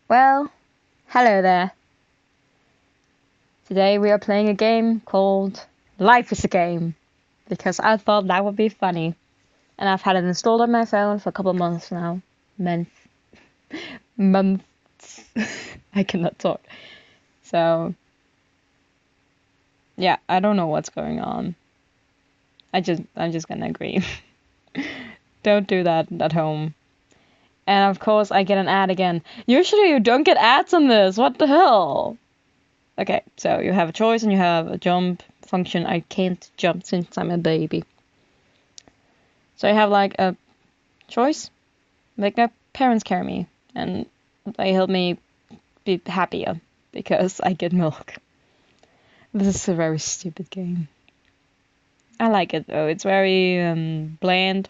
Well, hello there. Today we are playing a game called Life is a Game because I thought that would be funny. And I've had it installed on my phone for a couple of months now. Months. I cannot talk. So, yeah, I don't know what's going on. I'm just gonna agree. Don't do that at home. And of course, I get an ad again. Usually you don't get ads on this. What the hell? Okay, so you have a choice and you have a jump function. I can't jump since I'm a baby. So I have like a choice. Make my parents carry me and they help me be happier because I get milk. This is a very stupid game. I like it though. It's very bland.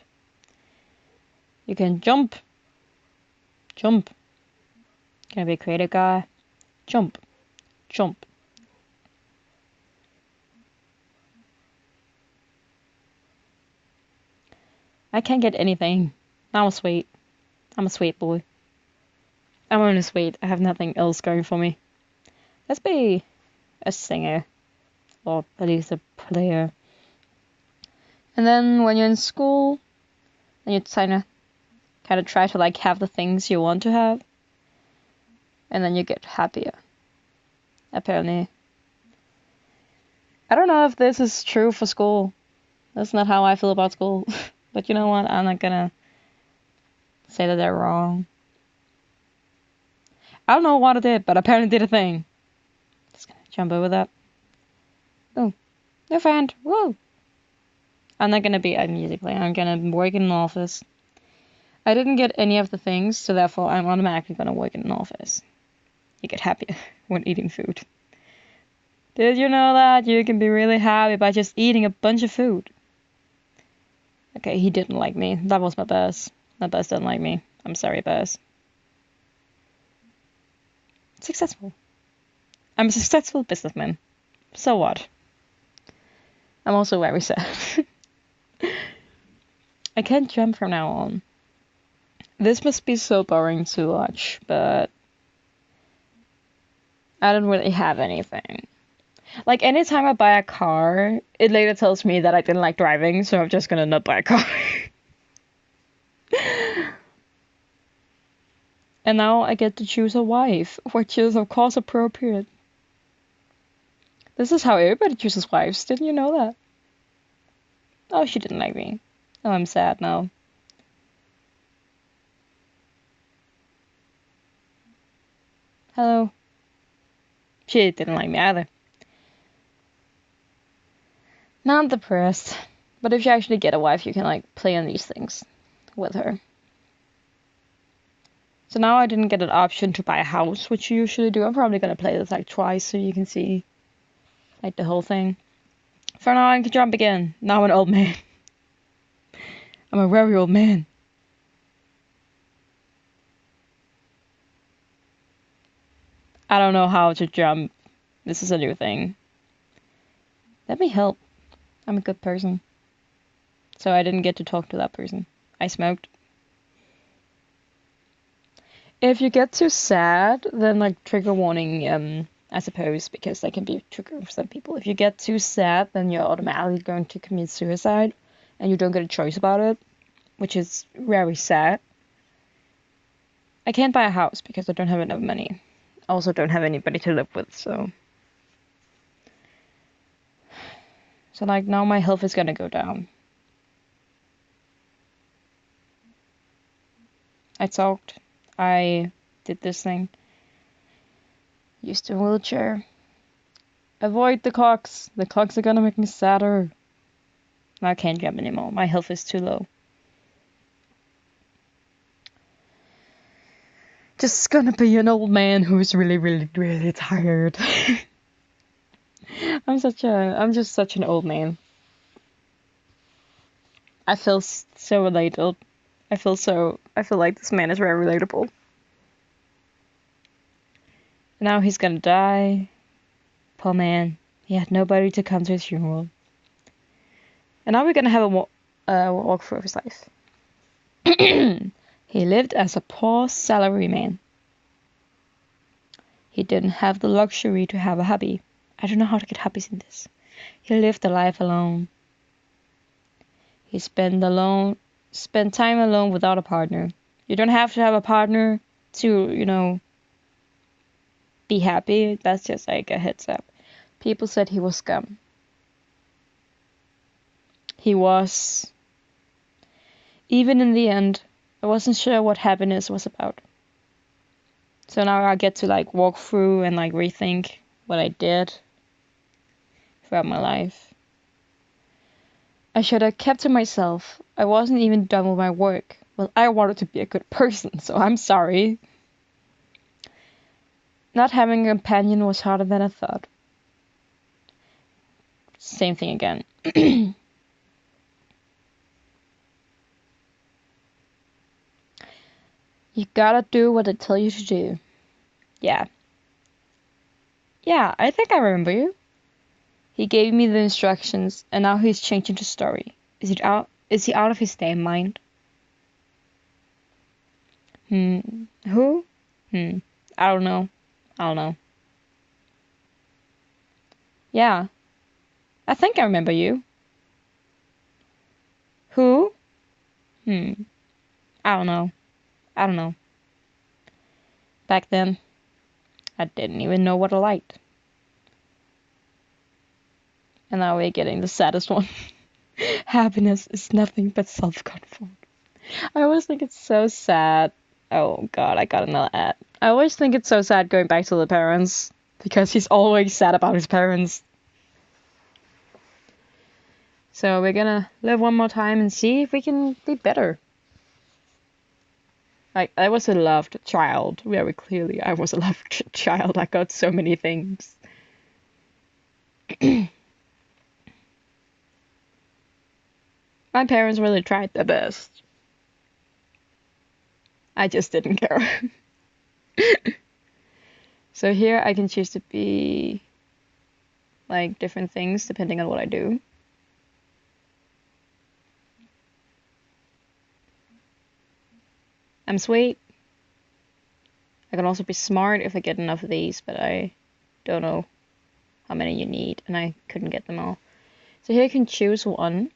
You can jump. Jump. Can I be a creative guy? Jump. Jump. I can't get anything. I'm a sweet. I'm a sweet boy. I'm only sweet. I have nothing else going for me. Let's be a singer. Or at least a player. And then when you're in school, then you kind of try to like have the things you want to have. And then you get happier. Apparently. I don't know if this is true for school. That's not how I feel about school. But you know what? I'm not gonna say that they're wrong. I don't know what it did, but apparently did a thing. Just gonna jump over that. Oh, no friend. Whoa. I'm not gonna be a music player. I'm gonna work in an office. I didn't get any of the things, so therefore I'm automatically gonna work in an office. You get happier when eating food. Did you know that you can be really happy by just eating a bunch of food? Okay, he didn't like me. That was my boss. My boss didn't like me. I'm sorry, boss. Successful. I'm a successful businessman. So what? I'm also very sad. I can't jump from now on. This must be so boring to watch, but I don't really have anything. Like, anytime I buy a car, it later tells me that I didn't like driving, so I'm just gonna not buy a car. And now I get to choose a wife, which is of course appropriate. This is how everybody chooses wives, didn't you know that? Oh, she didn't like me. Oh, I'm sad now. Hello. She didn't like me either. Now I'm depressed. But if you actually get a wife, you can like play on these things with her. So now I didn't get an option to buy a house, which you usually do. I'm probably gonna play this like twice so you can see like the whole thing. For now I can jump again. Now I'm an old man. I'm a very old man. I don't know how to jump. This is a new thing. Let me help. I'm a good person. So I didn't get to talk to that person. I smoked. If you get too sad, then like trigger warning, I suppose, because that can be a trigger for some people. If you get too sad, then you're automatically going to commit suicide, and you don't get a choice about it, which is very sad. I can't buy a house because I don't have enough money. I also don't have anybody to live with, so... So like now my health is gonna go down. I talked. I did this thing. Used a wheelchair. Avoid the clocks. The clocks are gonna make me sadder. I can't jump anymore. My health is too low. Just gonna be an old man who's really, really, really tired. I'm just such an old man. I feel so relatable. I feel like this man is very relatable. Now he's gonna die. Poor man. He had nobody to come to his funeral. And now we're gonna have a walk through his life. He lived as a poor salaryman. He didn't have the luxury to have a hobby. I don't know how to get hobbies in this. He lived a life alone. He spent time alone without a partner. You don't have to have a partner to, be happy. That's just like a heads up. People said he was scum. He was. Even in the end, I wasn't sure what happiness was about. So now I get to like walk through and like rethink what I did throughout my life. I should have kept to myself. I wasn't even done with my work. Well, I wanted to be a good person, so I'm sorry. Not having a companion was harder than I thought. Same thing again. You gotta do what they tell you to do. Yeah. Yeah, I think I remember you. He gave me the instructions, and now he's changing the story. Is he out of his damn mind? Who? I don't know. Yeah. I think I remember you. Who? I don't know. Back then, I didn't even know what I liked. And now we're getting the saddest one. Happiness is nothing but self-confidence. I always think it's so sad. Oh god, I got another ad. I always think it's so sad going back to the parents. Because he's always sad about his parents. So we're gonna live one more time and see if we can be better. Like, I was a loved child. Very clearly, I was a loved child. I got so many things. My parents really tried their best. I just didn't care. So here I can choose to be like different things depending on what I do. I'm sweet. I can also be smart if I get enough of these, but I don't know how many you need, and I couldn't get them all. So here I can choose one.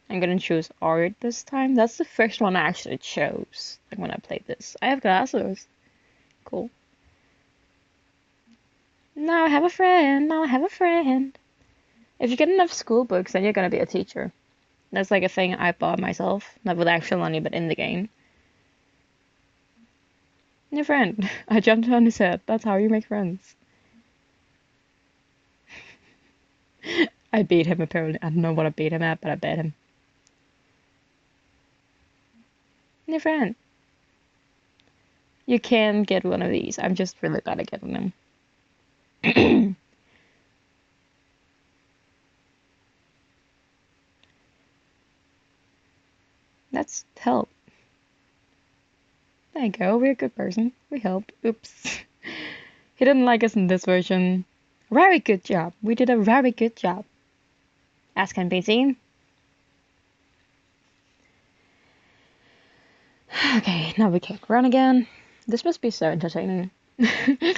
I'm gonna choose art this time. That's the first one I actually chose, like when I played this. I have glasses. Cool. Now I have a friend. If you get enough school books, then you're gonna be a teacher. That's like a thing I bought myself, not with actual money, but in the game. Your friend. I jumped on his head. That's how you make friends. I beat him apparently. I don't know what I beat him at, but I bet him. Your friend. You can get one of these. I'm just really bad at getting them. Let's help. There you go. We're a good person. We helped. Oops. He didn't like us in this version. Very good job. We did a very good job. As can be seen. Okay, now we can run again. This must be so entertaining. You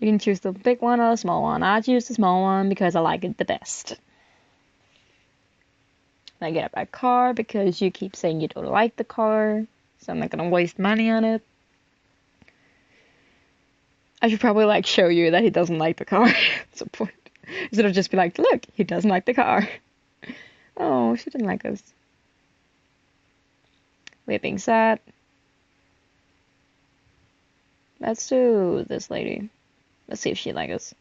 can choose the big one or the small one. I choose the small one because I like it the best. I get a bad car because you keep saying you don't like the car, so I'm not gonna waste money on it. I should probably like show you that he doesn't like the car at some point. Instead of just be like, look, he doesn't like the car. Oh, she didn't like us. We're being sad. Let's do this lady. Let's see if she likes us.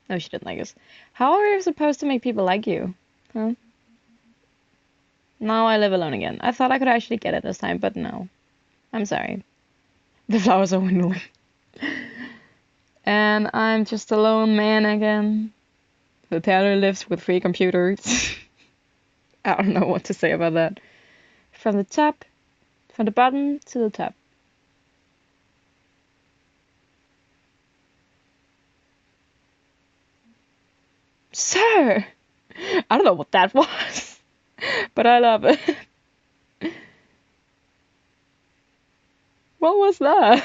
No, she didn't like us. How are you supposed to make people like you? Huh? Now I live alone again. I thought I could actually get it this time, but no. I'm sorry. The flowers are dwindling. And I'm just a lone man again. The tailor lives with 3 computers. I don't know what to say about that. From the bottom to the top. Sir! I don't know what that was, but I love it. What was that?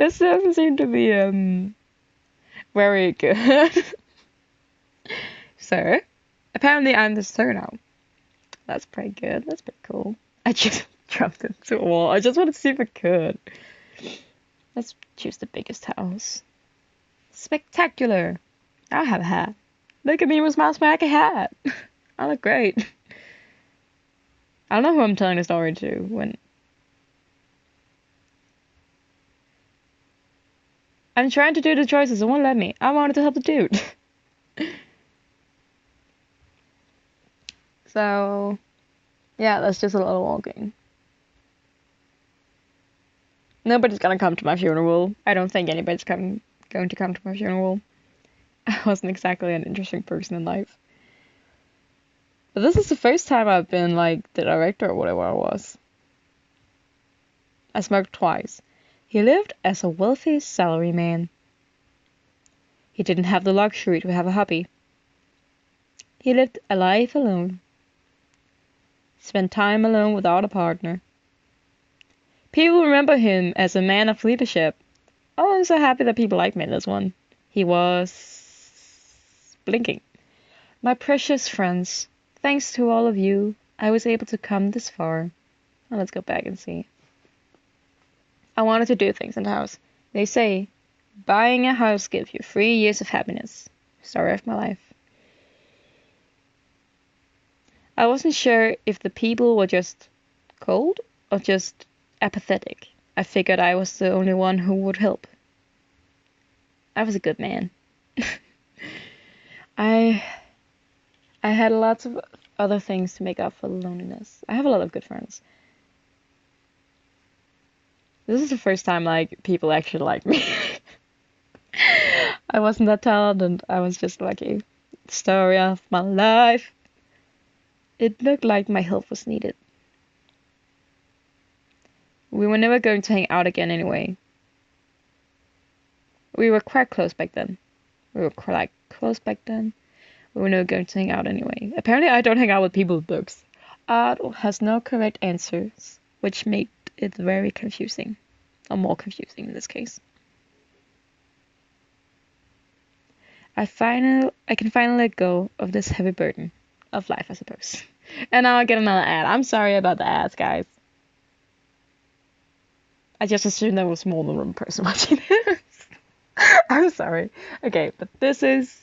This doesn't seem to be very good. So, apparently I'm the star now. That's pretty good. That's pretty cool. I just jumped into a wall. I just wanted to see if I could. Let's choose the biggest house. Spectacular. I'll have a hat. Look at me with my smack a hat. I look great. I don't know who I'm telling the story to when I'm trying to do the choices. It won't let me. I wanted to help the dude. So, yeah, that's just a little walking. Nobody's gonna come to my funeral. I don't think anybody's going to come to my funeral. I wasn't exactly an interesting person in life. But this is the first time I've been like the director or whatever I was. I smoked twice. He lived as a wealthy salaryman. He didn't have the luxury to have a hobby. He lived a life alone. Spent time alone without a partner. People remember him as a man of leadership. Oh, I'm so happy that people like me in this one. He was blinking. My precious friends, thanks to all of you, I was able to come this far. Well, let's go back and see. I wanted to do things in the house. They say, buying a house gives you 3 years of happiness. Story of my life. I wasn't sure if the people were just cold or just apathetic. I figured I was the only one who would help. I was a good man. I had lots of other things to make up for the loneliness. I have a lot of good friends. This is the first time like people actually like me. I wasn't that talented. I was just lucky. Story of my life. It looked like my help was needed. We were never going to hang out again anyway. We were quite close back then. We were never going to hang out anyway. Apparently I don't hang out with people with books. Art has no correct answers, which made it very confusing. Or more confusing in this case. I can finally let go of this heavy burden of life, I suppose. And now I get another ad. I'm sorry about the ads, guys. I just assumed there was more than one person watching this. I'm sorry. Okay, but this is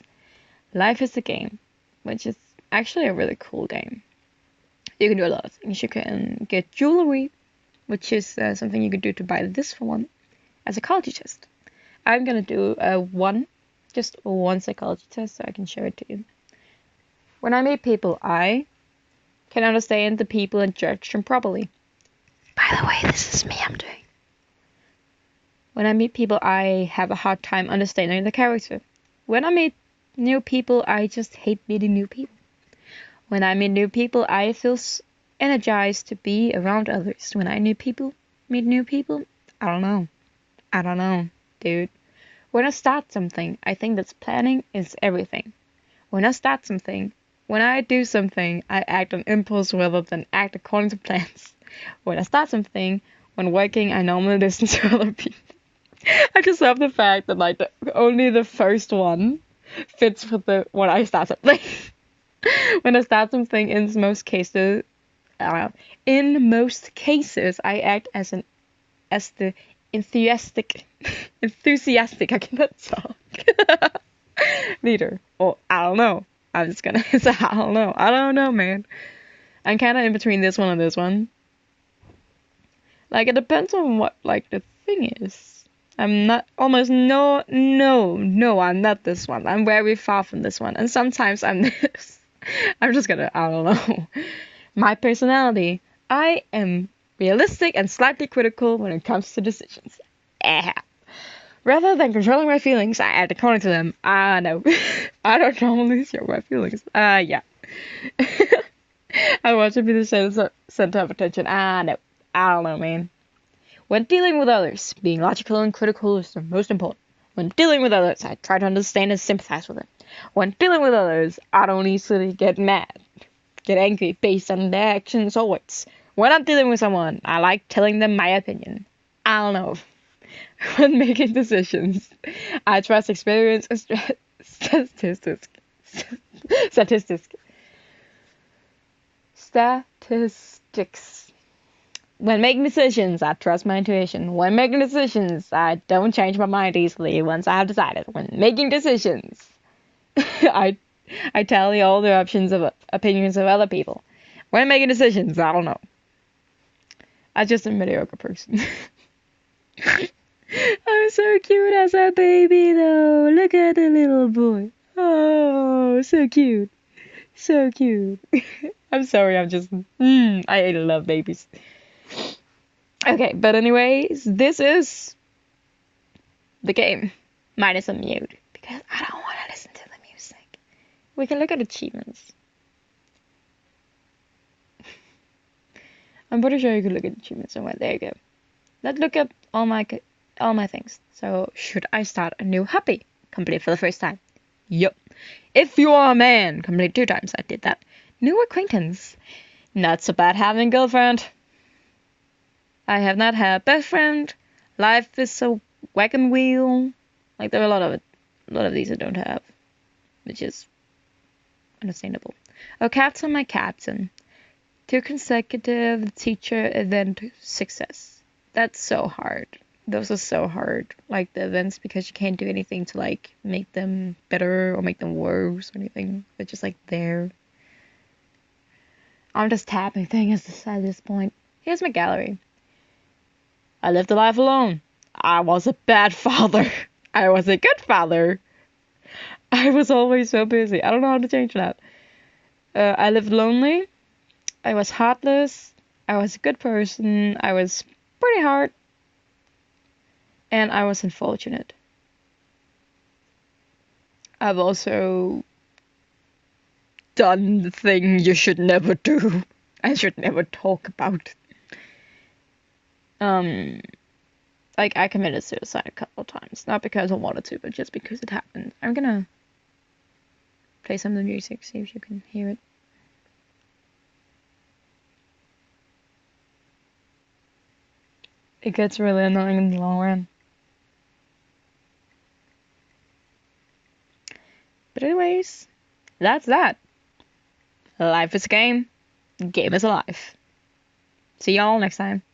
Life is a Game, which is actually a really cool game. You can do a lot of things. You can get jewelry, which is something you can do to buy this for one, as a psychology test. I'm gonna do just one psychology test so I can show it to you. When I meet people, I can understand the people and judge them properly. By the way, this is me I'm doing. When I meet people, I have a hard time understanding the character. When I meet new people, I just hate meeting new people. When I meet new people, I feel energized to be around others. When I meet new people, I don't know, dude. When I start something, I think that planning is everything. When I do something, I act on impulse rather than act according to plans. When I start something, when working, I normally listen to other people. I just love the fact that like only the first one fits with when I start something. When I start something, in most cases, I act as the enthusiastic. I cannot talk. Leader, or I don't know. I'm just gonna say I don't know, man. I'm kind of in between this one and this one. Like it depends on what like the thing is. I'm not I'm not this one. I'm very far from this one. And sometimes I'm this. I don't know. My personality. I am realistic and slightly critical when it comes to decisions. Rather than controlling my feelings, I act according to them. No. I don't normally show my feelings. Yeah. I want to be the center of attention. No. I don't know, man. When dealing with others, being logical and critical is the most important. When dealing with others, I try to understand and sympathize with them. When dealing with others, I don't easily get angry based on their actions or words. When I'm dealing with someone, I like telling them my opinion. I don't know. when making decisions. I trust experience and statistics. Statistics. Statistics. When making decisions, I trust my intuition. When making decisions, I don't change my mind easily once I have decided. When making decisions, I tally all the opinions of other people. When making decisions, I don't know. I'm just a mediocre person. I'm so cute as a baby, though. Look at the little boy. Oh, so cute. So cute. I'm sorry, I'm just. I love babies. Okay, but anyways, this is the game. Minus a mute. Because I don't want to listen to the music. We can look at achievements. I'm pretty sure you could look at achievements somewhere. There you go. Let's look up all my things. So, should I start a new hobby? Complete for the first time. Yup. If you are a man, complete 2 times. I did that. New acquaintance. Not so bad having a girlfriend. I have not had a best friend. Life is a wagon wheel. Like, there are a lot of these I don't have, which is understandable. Oh, captain, my captain. 2 consecutive teacher event success. That's so hard. Those are so hard. Like the events, because you can't do anything to like make them better or make them worse or anything. They're just like there. I'm just tapping things at this point. Here's my gallery. I lived a life alone. I was a bad father. I was a good father. I was always so busy. I don't know how to change that. I lived lonely. I was heartless. I was a good person. I was pretty hard. And I was unfortunate. I've also done the thing you should never do. I should never talk about. Like, I committed suicide a couple of times. Not because I wanted to, but just because it happened. I'm gonna play some of the music, see if you can hear it. It gets really annoying in the long run. But anyways, that's that. Life is a game. Game is a life. See y'all next time.